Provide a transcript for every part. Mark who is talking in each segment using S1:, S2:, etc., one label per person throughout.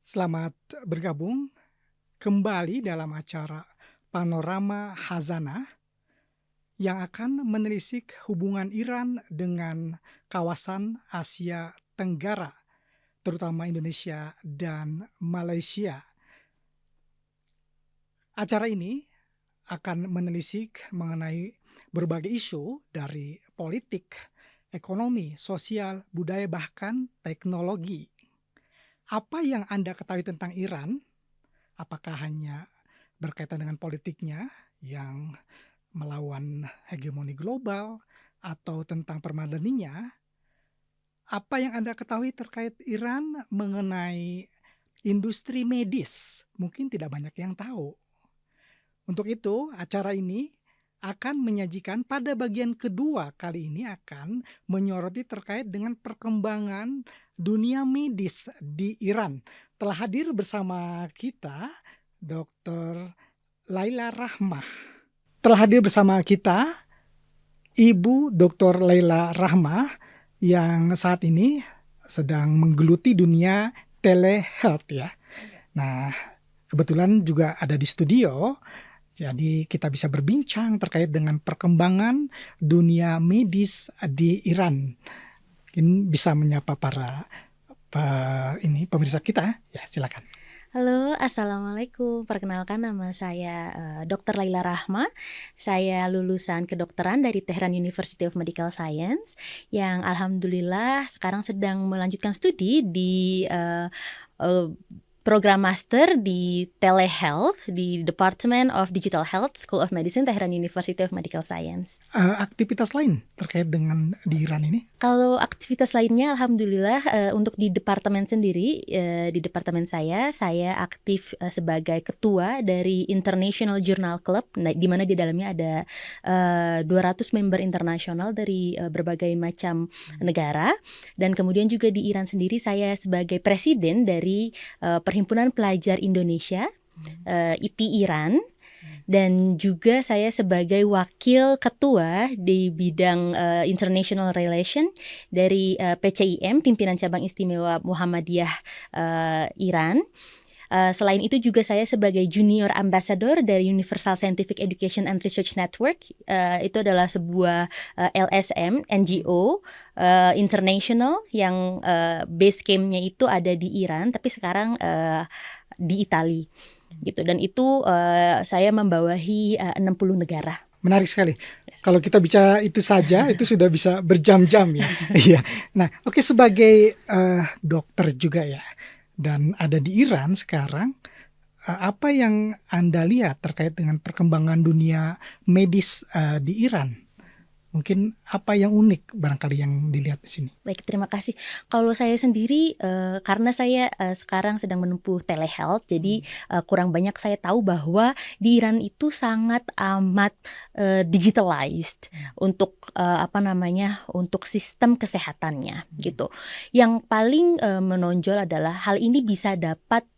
S1: Selamat bergabung kembali dalam acara Panorama Khazanah yang akan menelisik hubungan Iran dengan kawasan Asia Tenggara, terutama Indonesia dan Malaysia. Acara ini akan menelisik mengenai berbagai isu dari politik, ekonomi, sosial, budaya, bahkan teknologi. Apa yang Anda ketahui tentang Iran? Apakah hanya berkaitan dengan politiknya yang melawan hegemoni global atau tentang permadaninya? Apa yang Anda ketahui terkait Iran mengenai industri medis? Mungkin tidak banyak yang tahu. Untuk itu, acara ini akan menyajikan pada bagian kedua kali ini akan menyoroti terkait dengan perkembangan dunia medis di Iran. Telah hadir bersama kita Dr. Laila Rahmah. Telah hadir bersama kita Ibu Dr. Laila Rahmah yang saat ini sedang menggeluti dunia telehealth ya. Nah, kebetulan juga ada di studio. Jadi kita bisa berbincang terkait dengan perkembangan dunia medis di Iran. Mungkin bisa menyapa para pemirsa kita. Ya, silakan.
S2: Halo, Assalamualaikum. Perkenalkan, nama saya Dr. Laila Rahmah. Saya lulusan kedokteran dari Tehran University of Medical Science yang alhamdulillah sekarang sedang melanjutkan studi di program master di Telehealth di Department of Digital Health, School of Medicine, Tehran University of Medical Science.
S1: Aktivitas lain terkait dengan di Iran ini?
S2: Kalau aktivitas lainnya, alhamdulillah untuk di departemen sendiri, di departemen saya aktif sebagai ketua dari International Journal Club, di mana di dalamnya ada 200 member internasional dari berbagai macam negara. Dan kemudian juga di Iran sendiri saya sebagai presiden dari Perhimpunan Pelajar Indonesia, IP Iran. Dan juga saya sebagai wakil ketua di bidang International Relation dari PCIM, Pimpinan Cabang Istimewa Muhammadiyah Iran. Selain itu juga saya sebagai junior ambassador dari Universal Scientific Education and Research Network. Itu adalah sebuah LSM, NGO international yang base camp-nya itu ada di Iran, tapi sekarang di Italia. Gitu. Dan itu saya membawahi 60 negara.
S1: Menarik sekali. Yes. Kalau kita bicara itu saja itu sudah bisa berjam-jam ya. Iya. Nah, oke, sebagai dokter juga ya dan ada di Iran sekarang, apa yang Anda lihat terkait dengan perkembangan dunia medis di Iran? Mungkin apa yang unik barangkali yang dilihat di sini?
S2: Baik, terima kasih. Kalau saya sendiri, karena saya sekarang sedang menempuh telehealth, jadi kurang banyak saya tahu bahwa di Iran itu sangat amat digitalized untuk untuk sistem kesehatannya gitu. Yang paling menonjol adalah hal ini bisa dapat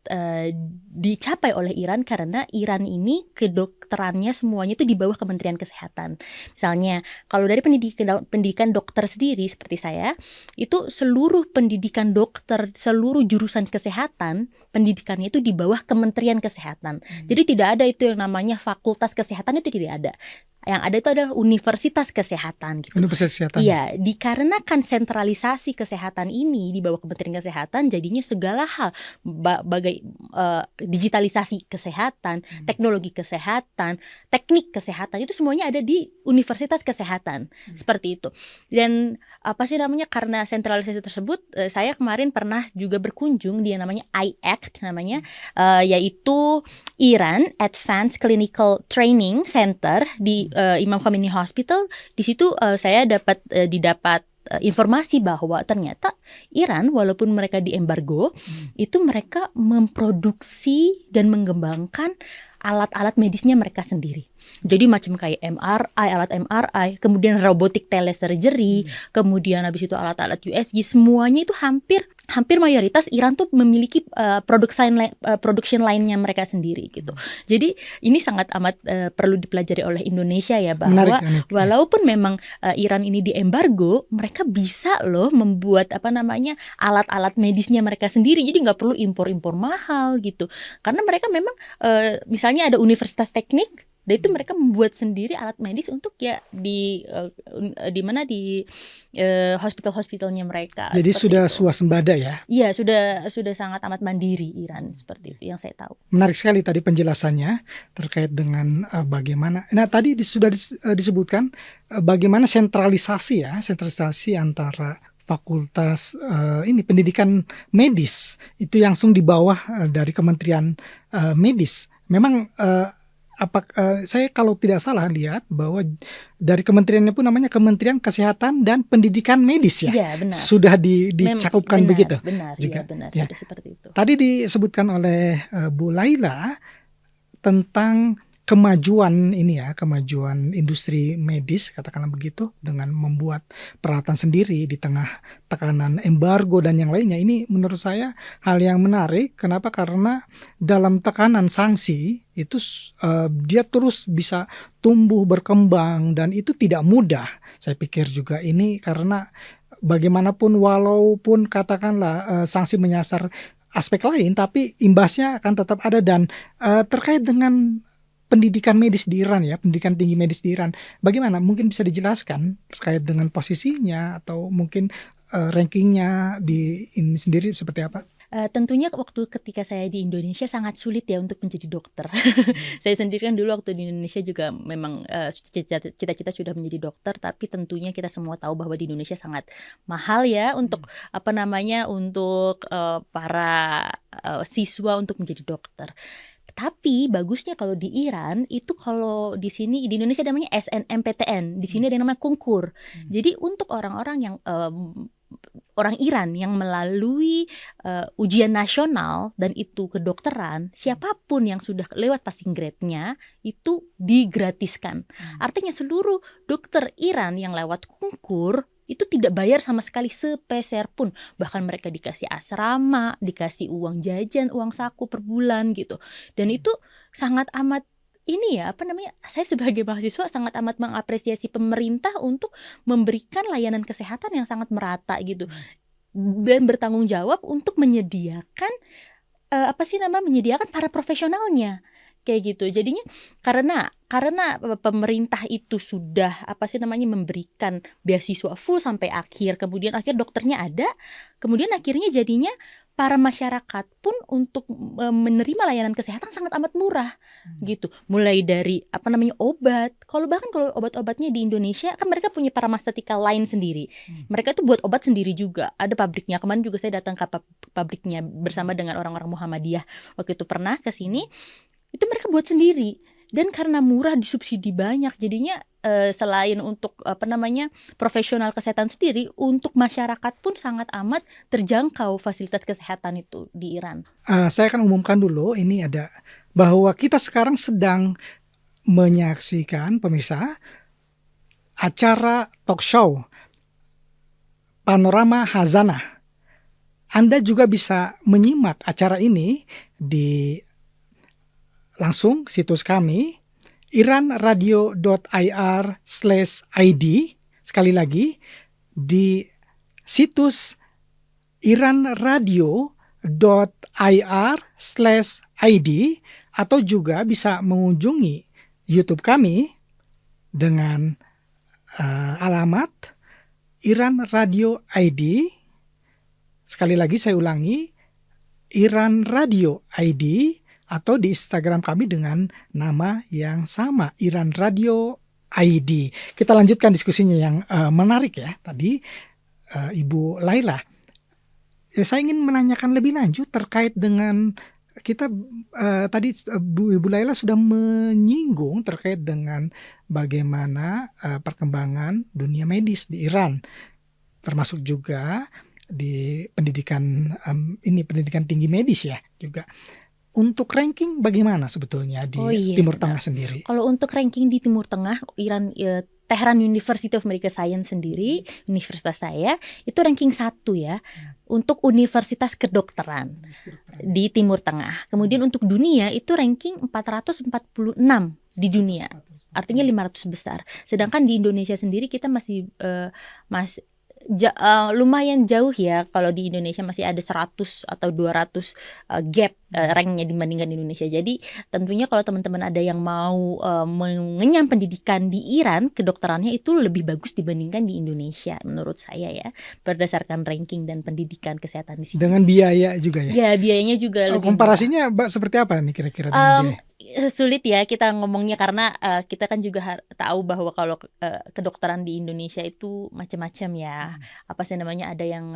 S2: dicapai oleh Iran karena Iran ini kedokterannya semuanya itu di bawah Kementerian Kesehatan. Misalnya kalau dari pendidikan dokter sendiri seperti saya, itu seluruh pendidikan dokter, seluruh jurusan kesehatan, pendidikannya itu di bawah Kementerian Kesehatan. Jadi tidak ada itu yang namanya fakultas kesehatan, itu tidak ada. Yang ada itu adalah universitas kesehatan gitu.
S1: Universitas kesehatan.
S2: Iya, dikarenakan sentralisasi kesehatan ini di bawah Kementerian Kesehatan, jadinya segala hal digitalisasi kesehatan, teknologi kesehatan, teknik kesehatan itu semuanya ada di universitas kesehatan. Seperti itu. Dan karena sentralisasi tersebut, saya kemarin pernah juga berkunjung di yang namanya IACT namanya, yaitu Iran Advanced Clinical Training Center di Imam Khomeini Hospital. Di situ saya didapat informasi bahwa ternyata Iran walaupun mereka diembargo, itu mereka memproduksi dan mengembangkan alat-alat medisnya mereka sendiri. Jadi macam kayak MRI, alat MRI, kemudian robotic telesurgery, kemudian habis itu alat-alat USG, semuanya itu hampir hampir mayoritas Iran tuh memiliki production line-nya mereka sendiri gitu. Jadi ini sangat amat perlu dipelajari oleh Indonesia ya, bahwa
S1: Menarik.
S2: walaupun memang Iran ini diembargo, mereka bisa loh membuat alat-alat medisnya mereka sendiri. Jadi nggak perlu impor-impor mahal gitu. Karena mereka memang misalnya ada universitas teknik, dan itu mereka membuat sendiri alat medis untuk ya di hospital-hospitalnya mereka.
S1: Jadi sudah swasembada ya?
S2: Iya, sudah sangat amat mandiri Iran, seperti itu yang saya tahu.
S1: Menarik sekali tadi penjelasannya terkait dengan bagaimana. Nah, tadi sudah disebutkan bagaimana sentralisasi antara fakultas pendidikan medis itu langsung di bawah dari Kementerian Medis. Memang saya kalau tidak salah lihat bahwa dari kementeriannya pun namanya Kementerian Kesehatan dan Pendidikan Medis ya.
S2: Iya, benar.
S1: Sudah dicakupkan begitu.
S2: Benar, juga. Benar,
S1: Ya.
S2: sudah seperti itu.
S1: Tadi disebutkan oleh Bu Laila tentang kemajuan industri medis, katakanlah begitu, dengan membuat peralatan sendiri di tengah tekanan embargo dan yang lainnya. Ini menurut saya hal yang menarik. Kenapa? Karena dalam tekanan sanksi itu dia terus bisa tumbuh berkembang dan itu tidak mudah. Saya pikir juga ini karena bagaimanapun walaupun katakanlah sanksi menyasar aspek lain, tapi imbasnya akan tetap ada. Dan terkait dengan pendidikan medis di Iran ya, pendidikan tinggi medis di Iran, bagaimana? Mungkin bisa dijelaskan terkait dengan posisinya atau mungkin rankingnya di ini sendiri seperti apa?
S2: Tentunya waktu ketika saya di Indonesia sangat sulit ya untuk menjadi dokter. Saya sendiri kan dulu waktu di Indonesia juga memang cita-cita sudah menjadi dokter, tapi tentunya kita semua tahu bahwa di Indonesia sangat mahal ya untuk untuk para siswa untuk menjadi dokter. Tapi bagusnya kalau di Iran itu, kalau di sini di Indonesia namanya SNMPTN, di sini ada yang namanya konkur. Jadi untuk orang-orang yang orang Iran yang melalui ujian nasional dan itu kedokteran, siapapun yang sudah lewat passing grade-nya itu digratiskan. Artinya seluruh dokter Iran yang lewat konkur itu tidak bayar sama sekali sepeser pun. Bahkan mereka dikasih asrama, dikasih uang jajan, uang saku per bulan gitu. Dan itu sangat amat saya sebagai mahasiswa sangat amat mengapresiasi pemerintah untuk memberikan layanan kesehatan yang sangat merata gitu. Dan bertanggung jawab untuk menyediakan menyediakan para profesionalnya. Kayak gitu. Jadinya karena pemerintah itu sudah memberikan beasiswa full sampai akhir, kemudian dokternya ada, kemudian akhirnya jadinya para masyarakat pun untuk menerima layanan kesehatan sangat amat murah gitu. Mulai dari obat. Kalau obat-obatnya di Indonesia kan mereka punya pharmaceutical line sendiri. Mereka tuh buat obat sendiri juga. Ada pabriknya. Kemarin juga saya datang ke pabriknya bersama dengan orang-orang Muhammadiyah. Waktu itu pernah ke sini. Itu mereka buat sendiri, dan karena murah disubsidi banyak, jadinya selain untuk profesional kesehatan sendiri, untuk masyarakat pun sangat amat terjangkau fasilitas kesehatan itu di Iran.
S1: Saya akan umumkan dulu ini ada bahwa kita sekarang sedang menyaksikan pemirsa acara talk show Panorama Hazanah. Anda juga bisa menyimak acara ini di langsung situs kami iranradio.ir/id. Sekali lagi di situs iranradio.ir/id, atau juga bisa mengunjungi YouTube kami dengan alamat Iran Radio ID. Sekali lagi saya ulangi, Iran Radio ID, atau di Instagram kami dengan nama yang sama, Iran Radio ID. Kita lanjutkan diskusinya yang menarik ya tadi, Ibu Laila. Saya ingin menanyakan lebih lanjut terkait dengan kita tadi Ibu Laila sudah menyinggung terkait dengan bagaimana perkembangan dunia medis di Iran, termasuk juga di pendidikan pendidikan tinggi medis ya juga. Untuk ranking bagaimana sebetulnya di Timur Tengah sendiri?
S2: Kalau untuk ranking di Timur Tengah, Iran Tehran University of Medical Science sendiri, universitas saya itu ranking 1 ya untuk universitas kedokteran di Timur Tengah. Kemudian untuk dunia itu ranking 446 di dunia. Artinya 500 besar. Sedangkan di Indonesia sendiri kita masih lumayan jauh ya. Kalau di Indonesia masih ada 100 atau 200 gap ranknya dibandingkan di Indonesia. Jadi tentunya kalau teman-teman ada yang mau mengenyam pendidikan di Iran, kedokterannya itu lebih bagus dibandingkan di Indonesia menurut saya ya, berdasarkan ranking dan pendidikan kesehatan di sini.
S1: Dengan biaya juga ya?
S2: Ya, biayanya juga lebih
S1: komparasinya seperti apa nih kira-kira dengan biaya?
S2: Sulit ya kita ngomongnya karena kita kan juga tahu bahwa kalau kedokteran di Indonesia itu macam-macam ya. Apa sih namanya, ada yang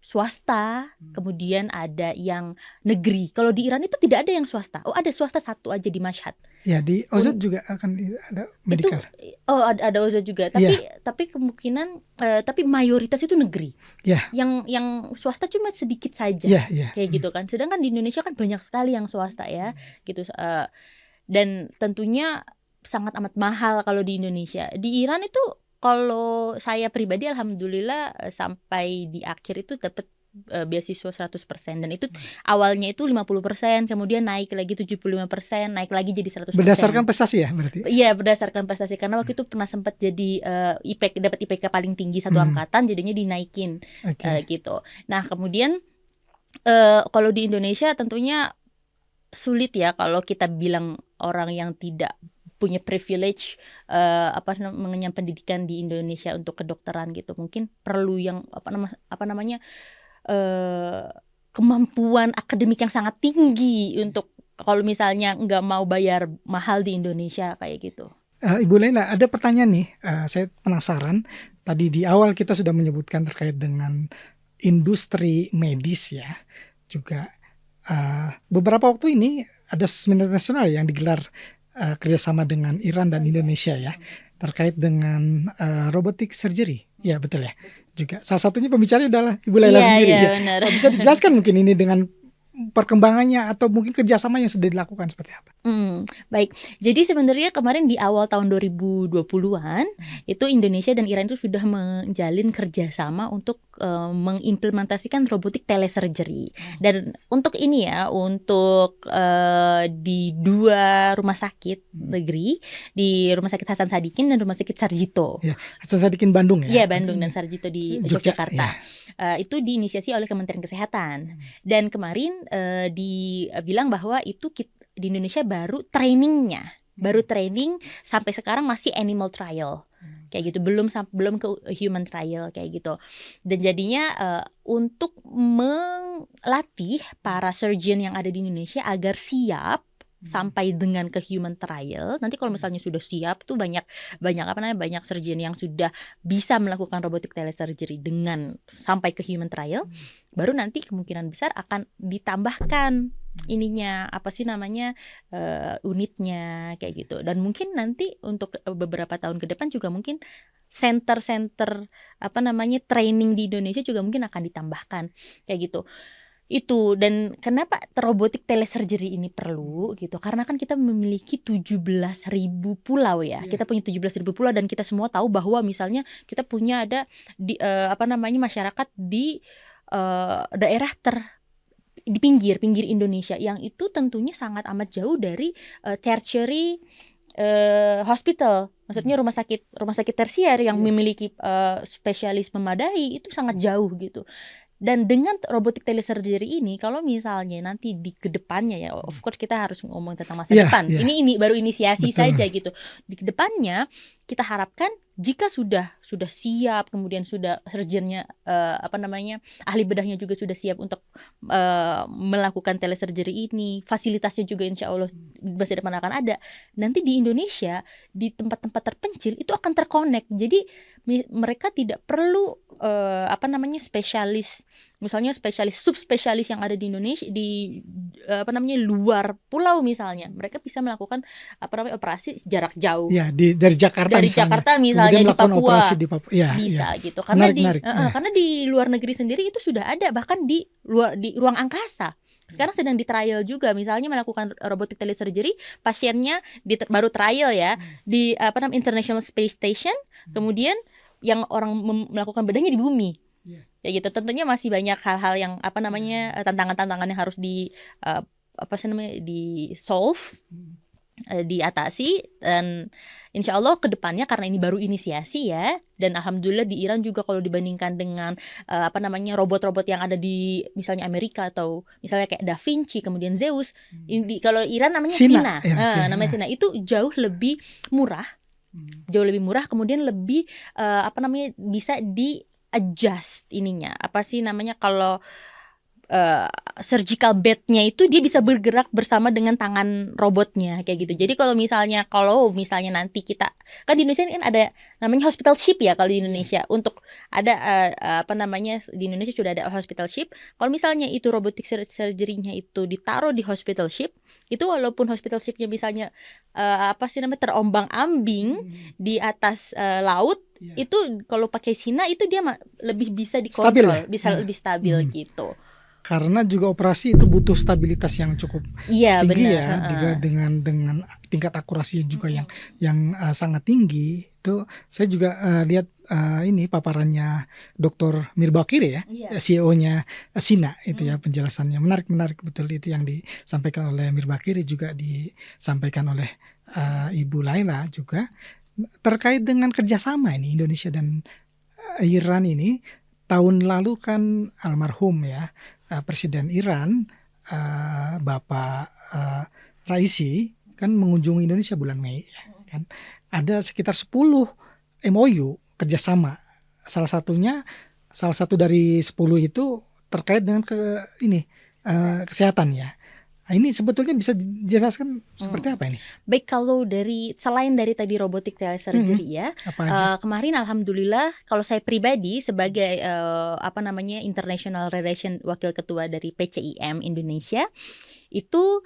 S2: swasta, kemudian ada yang negeri. Kalau di Iran itu tidak ada yang swasta. Oh, ada swasta satu aja di Mashhad.
S1: Ya, di Ozod juga akan ada medical.
S2: Ada Ozod juga, tapi kemungkinan tapi mayoritas itu negeri.
S1: Yeah.
S2: Yang swasta cuma sedikit saja. Kayak gitu kan. Sedangkan di Indonesia kan banyak sekali yang swasta ya, gitu. Dan tentunya sangat amat mahal kalau di Indonesia. Di Iran itu kalau saya pribadi alhamdulillah sampai di akhir itu dapat beasiswa 100%, dan itu awalnya itu 50%, kemudian naik lagi 75%, naik lagi jadi 100%.
S1: Berdasarkan prestasi ya berarti?
S2: Iya, berdasarkan prestasi, karena waktu itu pernah sempat jadi dapat IPK paling tinggi satu angkatan, jadinya dinaikin gitu. Nah, kemudian kalau di Indonesia tentunya sulit ya kalau kita bilang orang yang tidak punya privilege mengenyam pendidikan di Indonesia untuk kedokteran gitu. Mungkin perlu yang kemampuan akademik yang sangat tinggi untuk kalau misalnya nggak mau bayar mahal di Indonesia kayak gitu.
S1: Ibu Laila, ada pertanyaan nih, saya penasaran. Tadi di awal kita sudah menyebutkan terkait dengan industri medis ya, juga beberapa waktu ini ada seminar nasional yang digelar kerjasama dengan Iran dan Indonesia ya, terkait dengan robotic surgery. Ya betul ya. Juga salah satunya pembicaranya adalah Ibu Laila sendiri.
S2: Benar.
S1: Bisa dijelaskan mungkin ini dengan perkembangannya atau mungkin kerjasama yang sudah dilakukan seperti apa?
S2: Baik, jadi sebenarnya kemarin di awal tahun 2020-an itu Indonesia dan Iran itu sudah menjalin kerjasama untuk mengimplementasikan robotik telesurgery. Dan untuk ini ya, untuk di 2 rumah sakit negeri, di Rumah Sakit Hasan Sadikin dan Rumah Sakit Sarjito.
S1: Ya, Hasan Sadikin Bandung ya?
S2: Iya, Bandung, dan Sarjito di Yogyakarta. Itu diinisiasi oleh Kementerian Kesehatan. Dan kemarin dibilang bahwa itu di Indonesia baru training sampai sekarang masih animal trial kayak gitu, belum ke human trial kayak gitu. Dan jadinya untuk melatih para surgeon yang ada di Indonesia agar siap sampai dengan ke human trial. Nanti kalau misalnya sudah siap tuh banyak surgeon yang sudah bisa melakukan robotic telesurgery dengan sampai ke human trial, baru nanti kemungkinan besar akan ditambahkan ininya unitnya kayak gitu. Dan mungkin nanti untuk beberapa tahun ke depan juga mungkin center training di Indonesia juga mungkin akan ditambahkan kayak gitu. Itu, dan kenapa robotik telesurgery ini perlu gitu, karena kan kita memiliki 17.000 pulau ya. Kita punya 17.000 pulau, dan kita semua tahu bahwa misalnya kita punya ada di masyarakat di daerah di pinggir Indonesia yang itu tentunya sangat amat jauh dari tertiary hospital. Maksudnya rumah sakit tersier yang memiliki spesialis memadai itu sangat jauh gitu. Dan dengan robotik telesurgery ini, kalau misalnya nanti di kedepannya ya, of course kita harus ngomong tentang masa depan. Ini baru inisiasi saja gitu. Di kedepannya kita harapkan jika sudah siap, kemudian sudah surgeonnya ahli bedahnya juga sudah siap untuk melakukan telesurgery ini, fasilitasnya juga insya Allah masa depan akan ada. Nanti di Indonesia di tempat-tempat terpencil itu akan terkonek. Jadi mereka tidak perlu spesialis, misalnya spesialis subspesialis yang ada di Indonesia di luar pulau misalnya, mereka bisa melakukan operasi jarak jauh.
S1: Ya, dari Jakarta
S2: misalnya di Papua.
S1: Ya,
S2: bisa gitu. Karena
S1: menarik.
S2: karena di luar negeri sendiri itu sudah ada, bahkan di ruang angkasa. Sekarang sedang di trial juga, misalnya melakukan robotic telesurgery, pasiennya baru trial ya di International Space Station, kemudian yang orang melakukan bedahnya di bumi. Ya gitu. Tentunya masih banyak hal-hal yang tantangan-tantangan yang harus di solve, diatasi, dan insya Allah ke depannya karena ini baru inisiasi ya, dan alhamdulillah di Iran juga kalau dibandingkan dengan robot-robot yang ada di misalnya Amerika atau misalnya kayak Da Vinci, kemudian Zeus, kalau Iran namanya Sina, namanya Sina, itu jauh lebih murah, kemudian lebih bisa di adjust ininya, kalau surgical bednya itu dia bisa bergerak bersama dengan tangan robotnya kayak gitu. Jadi kalau misalnya nanti kita kan di Indonesia kan ada namanya hospital ship ya, kalau di Indonesia untuk ada di Indonesia sudah ada hospital ship. Kalau misalnya itu robotic surgery-nya itu ditaruh di hospital ship, itu walaupun hospital ship-nya misalnya terombang-ambing di atas laut, itu kalau pakai Sina itu dia lebih bisa dikontrol, bisa lebih stabil gitu.
S1: Karena juga operasi itu butuh stabilitas yang cukup tinggi ya, dengan tingkat akurasi juga yang sangat tinggi. Itu saya juga lihat ini paparannya Dr. Mirbakir ya, CEO-nya Sina itu ya, penjelasannya menarik betul itu yang disampaikan oleh Mirbakir, juga disampaikan oleh Ibu Laila juga terkait dengan kerjasama ini Indonesia dan Iran ini. Tahun lalu kan almarhum ya Presiden Iran Bapak Raisi kan mengunjungi Indonesia bulan Mei kan. Ada sekitar 10 MOU kerjasama. Salah satu dari 10 itu terkait dengan kesehatan ya. Nah, ini sebetulnya bisa dijelaskan seperti apa ini?
S2: Baik, kalau selain dari tadi robotic telesurgery ya, kemarin alhamdulillah kalau saya pribadi sebagai International Relation Wakil Ketua dari PCIM Indonesia, itu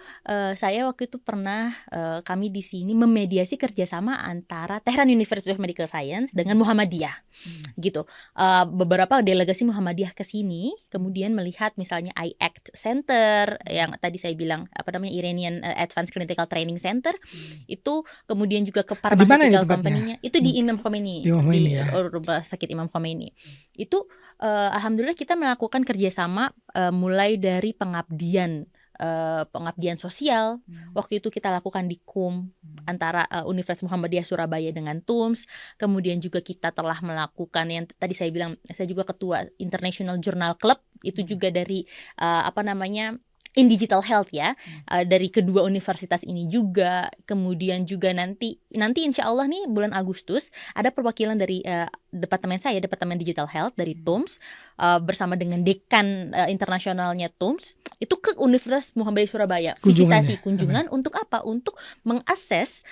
S2: saya waktu itu pernah kami di sini memediasi kerjasama antara Tehran University of Medical Science dengan Muhammadiyah gitu. Beberapa delegasi Muhammadiyah ke sini, kemudian melihat misalnya IACT Center yang tadi saya bilang Iranian Advanced Clinical Training Center, itu kemudian juga ke pharmaceutical company-nya itu di Imam Khomeini, di Rumah Sakit Imam Khomeini. Itu alhamdulillah kita melakukan kerjasama mulai dari pengabdian sosial. Waktu itu kita lakukan di KUM antara Universitas Muhammadiyah Surabaya dengan TUMS. Kemudian juga kita telah melakukan yang tadi saya bilang, saya juga ketua International Journal Club, itu juga dari in digital health ya, dari kedua universitas ini juga. Kemudian juga nanti insya Allah nih bulan Agustus ada perwakilan dari departemen digital health dari TUMS bersama dengan dekan internasionalnya TUMS itu ke Universitas Muhammadiyah Surabaya, kunjungan untuk apa? Untuk mengakses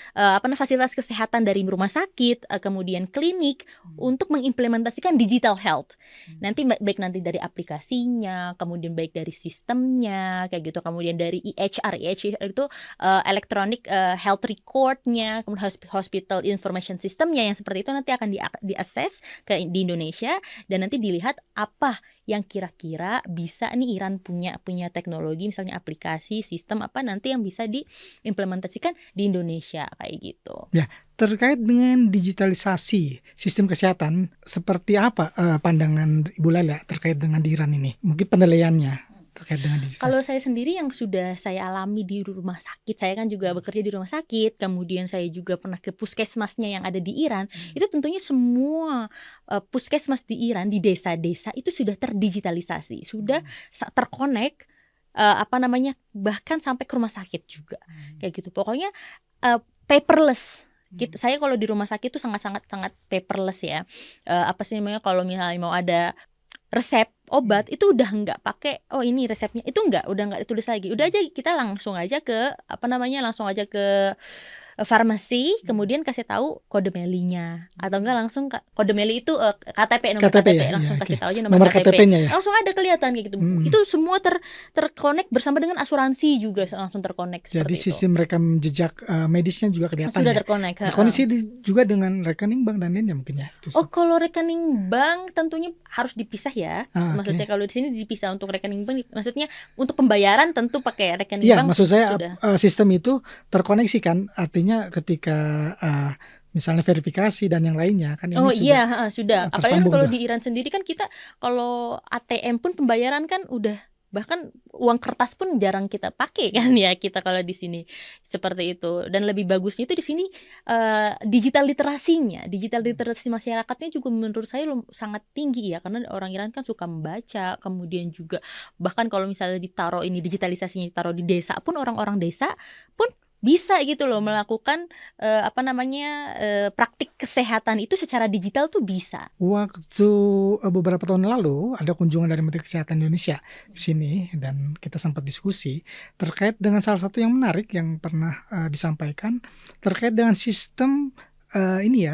S2: fasilitas kesehatan dari rumah sakit, kemudian klinik, untuk mengimplementasikan digital health. Nanti baik nanti dari aplikasinya, kemudian baik dari sistemnya kayak gitu, kemudian dari EHR itu electronic health record-nya, kemudian hospital information system-nya yang seperti itu nanti akan diakses di Indonesia, dan nanti dilihat apa yang kira-kira bisa nih Iran punya teknologi, misalnya aplikasi, sistem apa nanti yang bisa diimplementasikan di Indonesia kayak gitu.
S1: Ya, terkait dengan digitalisasi sistem kesehatan, seperti apa pandangan Ibu Laila terkait dengan di Iran ini? Mungkin penilaiannya terkait dengan digitalisasi.
S2: Kalau saya sendiri yang sudah saya alami di rumah sakit, saya kan juga bekerja di rumah sakit, kemudian saya juga pernah ke puskesmasnya yang ada di Iran, itu tentunya semua puskesmas di Iran, di desa-desa itu sudah terdigitalisasi, sudah terkonek, bahkan sampai ke rumah sakit juga, kayak gitu. Pokoknya paperless. Saya kalau di rumah sakit itu sangat paperless ya. Kalau misalnya mau ada resep obat itu udah nggak pakai ini resepnya, itu udah nggak ditulis lagi, udah aja kita langsung aja ke farmasi, kemudian kasih tahu kode melinya, atau enggak langsung kode meli itu KTP, nomor
S1: KTP
S2: KTP,
S1: ya,
S2: langsung
S1: iya,
S2: kasih
S1: oke.
S2: tahu aja
S1: Nomor
S2: nomor KTP,
S1: KTP-nya ya.
S2: langsung ada kelihatan kayak gitu. Itu semua terkonek bersama dengan asuransi juga langsung terkonek
S1: Jadi
S2: seperti itu.
S1: sistem rekam jejak medisnya juga kelihatan
S2: Sudah
S1: ya.
S2: terkonek.
S1: Terkoneksi juga dengan rekening bank dan lainnya mungkin ya. Itu
S2: Oh, kalau rekening bank tentunya harus dipisah ya. Maksudnya kalau di sini dipisah untuk rekening bank, maksudnya untuk pembayaran tentu pakai rekening
S1: Iya,
S2: bank.
S1: maksud saya
S2: sudah.
S1: sistem itu terkoneksi kan, artinya ketika misalnya verifikasi dan yang lainnya kan ini
S2: Oh
S1: sudah
S2: iya, sudah. Apalagi kan
S1: tersambung
S2: kalau
S1: tuh.
S2: di Iran sendiri kan kita kalau ATM pun pembayaran kan udah, bahkan uang kertas pun jarang kita pakai kan ya kita kalau di sini seperti itu. Dan lebih bagusnya itu di sini digital literasi masyarakatnya juga menurut saya sangat tinggi ya, karena orang Iran kan suka membaca, kemudian juga bahkan kalau misalnya ditaruh ini digitalisasinya ditaruh di desa pun, orang-orang desa pun bisa gitu loh melakukan praktik kesehatan itu secara digital tuh bisa.
S1: Waktu beberapa tahun lalu ada kunjungan dari Menteri Kesehatan Indonesia ke sini dan kita sempat diskusi terkait dengan salah satu yang menarik yang pernah disampaikan terkait dengan sistem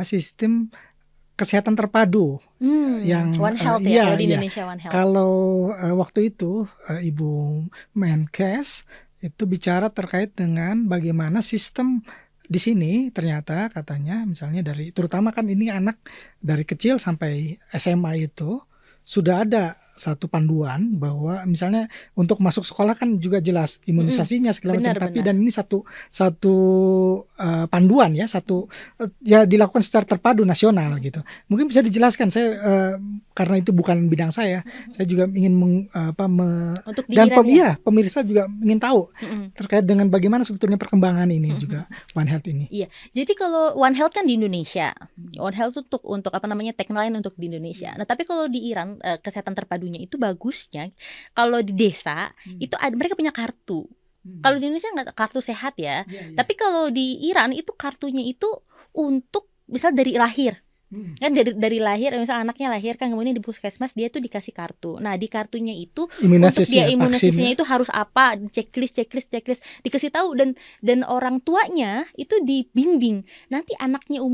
S1: sistem kesehatan terpadu yang
S2: One Health ya, kalau di Indonesia One Health.
S1: Kalau waktu itu Ibu Menkes itu bicara terkait dengan bagaimana sistem di sini ternyata katanya misalnya terutama kan ini anak dari kecil sampai SMA itu sudah ada satu panduan bahwa misalnya untuk masuk sekolah kan juga jelas imunisasinya segala macam, tapi dan ini satu panduan ya, dilakukan secara terpadu nasional gitu. Mungkin bisa dijelaskan, saya karena itu bukan bidang saya juga ingin dan pemirsa juga ingin tahu terkait dengan bagaimana sebetulnya perkembangan ini juga One Health ini.
S2: Iya, jadi kalau One Health kan di Indonesia, One Health untuk tagline untuk di Indonesia. Nah tapi kalau di Iran kesehatan terpadu itu bagusnya kalau di desa itu mereka punya kartu. Kalau di Indonesia nggak kartu sehat ya. Tapi kalau di Iran itu kartunya itu untuk misal dari lahir. Kan dari lahir, misal anaknya lahir kan kemudian di puskesmas dia tuh dikasih kartu. Nah di kartunya itu untuk dia imunisasinya itu harus apa, checklist dikasih tahu, dan orang tuanya itu dibimbing. Nanti anaknya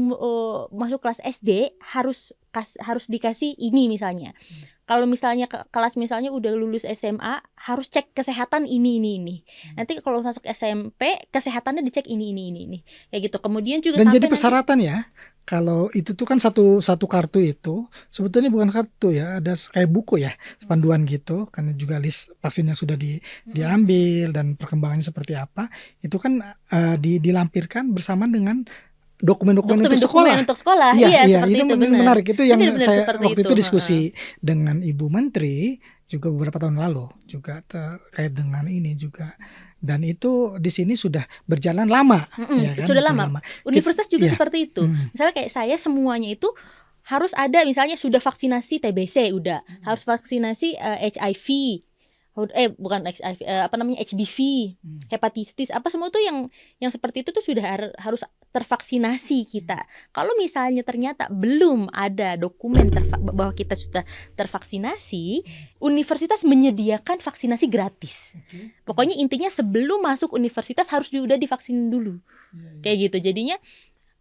S2: masuk kelas SD harus dikasih ini misalnya. Kalau misalnya kelas misalnya udah lulus SMA harus cek kesehatan ini. Nanti kalau masuk SMP kesehatannya dicek ini. Kayak gitu. Kemudian juga
S1: dan jadi persyaratan ya. Kalau itu tuh kan satu kartu itu sebetulnya bukan kartu ya, ada kayak buku ya, panduan gitu, karena juga list vaksin yang sudah diambil dan perkembangannya seperti apa. Itu kan dilampirkan bersama dengan dokumen-dokumen untuk sekolah. Iya, seperti itu menarik. Itu yang saya waktu itu diskusi dengan Ibu Menteri juga beberapa tahun lalu juga terkait dengan ini juga. Dan itu di sini sudah berjalan lama, ya kan?
S2: Sudah lama. Universitas juga seperti itu. Misalnya kayak saya semuanya itu harus ada, misalnya sudah vaksinasi TBC udah, harus vaksinasi HIV. Bukan HIV, HBV, hepatitis, semua itu yang seperti itu tuh sudah harus tervaksinasi kita. Kalau misalnya ternyata belum ada dokumen bahwa kita sudah tervaksinasi, universitas menyediakan vaksinasi gratis. Pokoknya intinya sebelum masuk universitas harus udah divaksin dulu. Kayak gitu. Jadinya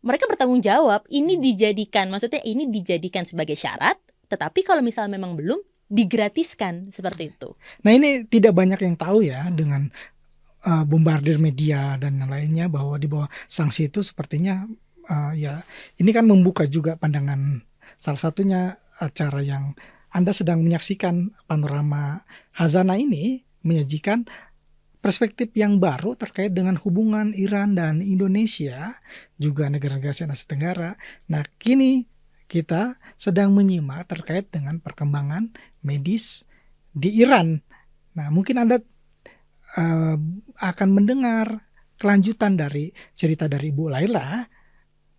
S2: mereka bertanggung jawab. Ini dijadikan sebagai syarat, tetapi kalau misalnya memang belum, digratiskan seperti itu.
S1: Nah ini tidak banyak yang tahu ya dengan bombardir media dan yang lainnya bahwa di bawah sanksi itu sepertinya ya ini kan membuka juga pandangan, salah satunya acara yang Anda sedang menyaksikan Panorama Khazanah ini menyajikan perspektif yang baru terkait dengan hubungan Iran dan Indonesia juga negara-negara Asia Tenggara. Nah kini kita sedang menyimak terkait dengan perkembangan medis di Iran. Nah, mungkin Anda akan mendengar kelanjutan dari cerita dari Ibu Laila,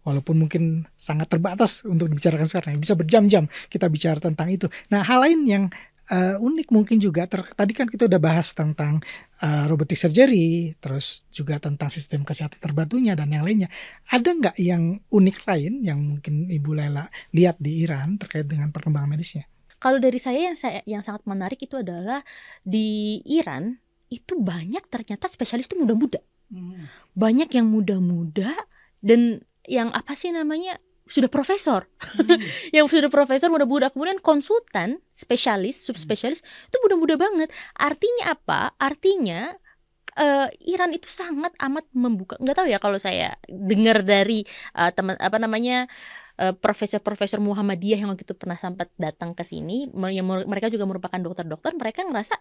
S1: walaupun mungkin sangat terbatas untuk dibicarakan sekarang. Bisa berjam-jam kita bicara tentang itu. Nah, hal lain yang unik mungkin juga, tadi kan kita udah bahas tentang robotic surgery, terus juga tentang sistem kesehatan terbarunya dan yang lainnya. Ada nggak yang unik lain yang mungkin Ibu Laila lihat di Iran terkait dengan perkembangan medisnya?
S2: Kalau dari saya yang sangat menarik itu adalah di Iran itu banyak ternyata spesialis itu muda-muda. Banyak yang muda-muda dan yang apa sih namanya sudah profesor,
S1: Hmm.
S2: yang sudah profesor muda-muda, kemudian konsultan, spesialis, subspesialis itu muda-muda banget. Artinya apa? Artinya Iran itu sangat amat membuka. Nggak tahu ya kalau saya dengar dari teman apa namanya profesor-profesor Muhammadiyah yang waktu itu pernah sempat datang ke sini, yang mereka juga merupakan dokter-dokter, mereka ngerasa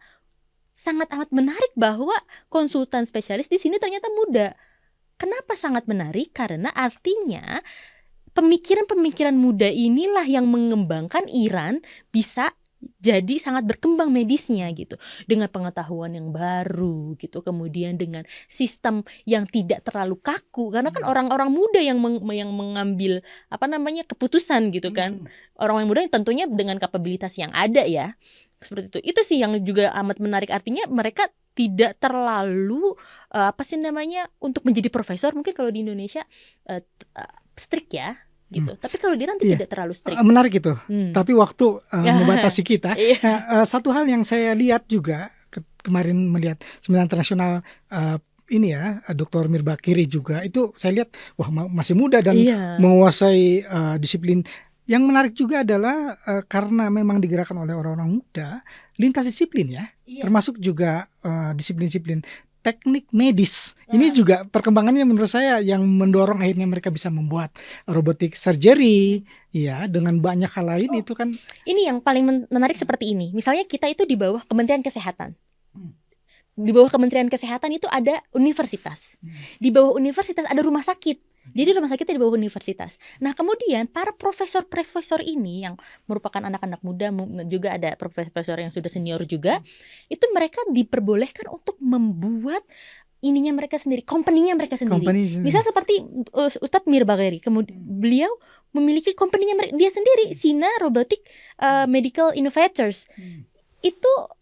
S2: sangat amat menarik bahwa konsultan spesialis di sini ternyata muda. Kenapa sangat menarik? Karena artinya pemikiran-pemikiran muda inilah yang mengembangkan Iran bisa jadi sangat berkembang medisnya gitu, dengan pengetahuan yang baru gitu, kemudian dengan sistem yang tidak terlalu kaku, karena kan orang-orang muda yang mengambil apa namanya keputusan gitu kan, orang yang muda yang tentunya dengan kapabilitas yang ada ya, seperti itu sih yang juga amat menarik. Artinya mereka tidak terlalu apa sih namanya untuk menjadi profesor, mungkin kalau di Indonesia strict ya gitu. Tapi kalau di Iran itu tidak terlalu strict.
S1: Menarik itu. Tapi waktu membatasi kita.
S2: Iya.
S1: Satu hal yang saya lihat juga kemarin melihat seminar internasional ini ya, Dr. Mirbakiri juga, itu saya lihat wah masih muda dan menguasai disiplin. Yang menarik juga adalah karena memang digerakkan oleh orang-orang muda, lintas disiplin ya, termasuk juga disiplin-disiplin teknik medis. Ini juga perkembangannya menurut saya yang mendorong akhirnya mereka bisa membuat robotic surgery ya, dengan banyak hal lain. Itu kan
S2: ini yang paling menarik seperti ini. Misalnya kita itu di bawah Kementerian Kesehatan. Di bawah Kementerian Kesehatan itu ada universitas. Di bawah universitas ada rumah sakit. Jadi rumah sakitnya di bawah universitas. Nah kemudian para profesor-profesor ini yang merupakan anak-anak muda, juga ada profesor yang sudah senior juga, itu mereka diperbolehkan untuk membuat ininya mereka sendiri, company-nya mereka sendiri. Misal seperti Ustadz Mirbakiri, kemudian beliau memiliki company-nya dia sendiri, Sina Robotic Medical Innovators. Itu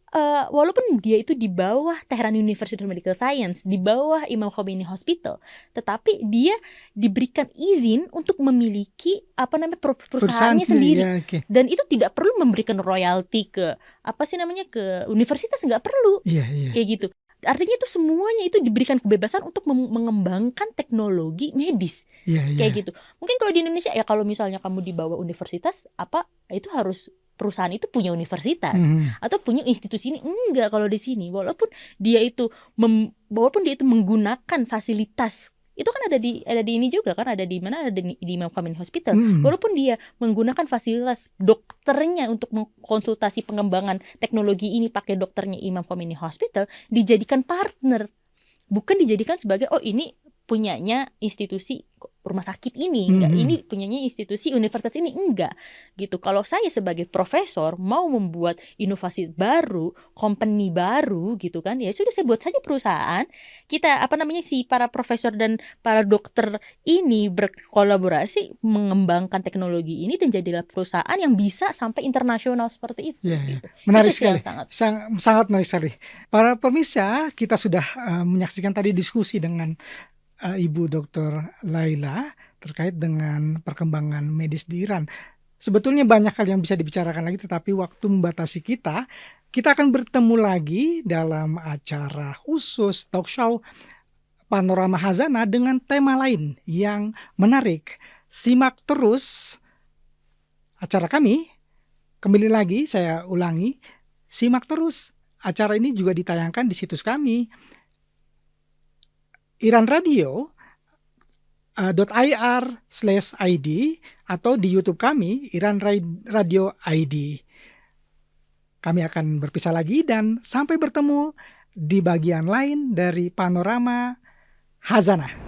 S2: walaupun dia itu di bawah Tehran University of Medical Science, di bawah Imam Khomeini Hospital, tetapi dia diberikan izin untuk memiliki apa namanya perusahaannya sendiri.
S1: Ya, okay.
S2: Dan itu tidak perlu memberikan royalti ke apa sih namanya ke universitas, nggak perlu. Kayak gitu. Artinya itu semuanya itu diberikan kebebasan untuk mengembangkan teknologi medis. Kayak gitu. Mungkin kalau di Indonesia ya kalau misalnya kamu di bawah universitas apa itu harus perusahaan itu punya universitas atau punya institusi ini. Enggak, kalau di sini walaupun dia itu menggunakan fasilitas itu kan ada di ini juga kan, ada di mana, ada di Imam Khomeini Hospital. Walaupun dia menggunakan fasilitas dokternya untuk mengkonsultasi pengembangan teknologi ini pakai dokternya Imam Khomeini Hospital, dijadikan partner, bukan dijadikan sebagai oh ini punyanya institusi rumah sakit ini, enggak, ini punyanya institusi universitas ini, enggak gitu. Kalau saya sebagai profesor mau membuat inovasi baru, company baru gitu kan, ya sudah saya buat saja perusahaan. Kita apa namanya si para profesor dan para dokter ini berkolaborasi mengembangkan teknologi ini dan jadilah perusahaan yang bisa sampai internasional seperti itu. Gitu.
S1: Menarik
S2: itu
S1: sekali,
S2: sangat
S1: menarik sekali. Para pemirsa, kita sudah menyaksikan tadi diskusi dengan Ibu Dr. Laila terkait dengan perkembangan medis di Iran. Sebetulnya banyak hal yang bisa dibicarakan lagi, tetapi waktu membatasi kita. Kita akan bertemu lagi dalam acara khusus talk show Panorama Khazanah dengan tema lain yang menarik. Simak terus acara kami. Kembali lagi saya ulangi, simak terus. Acara ini juga ditayangkan di situs kami iranradio.ir/id atau di YouTube kami Iran Radio ID. Kami akan berpisah lagi dan sampai bertemu di bagian lain dari Panorama Khazanah.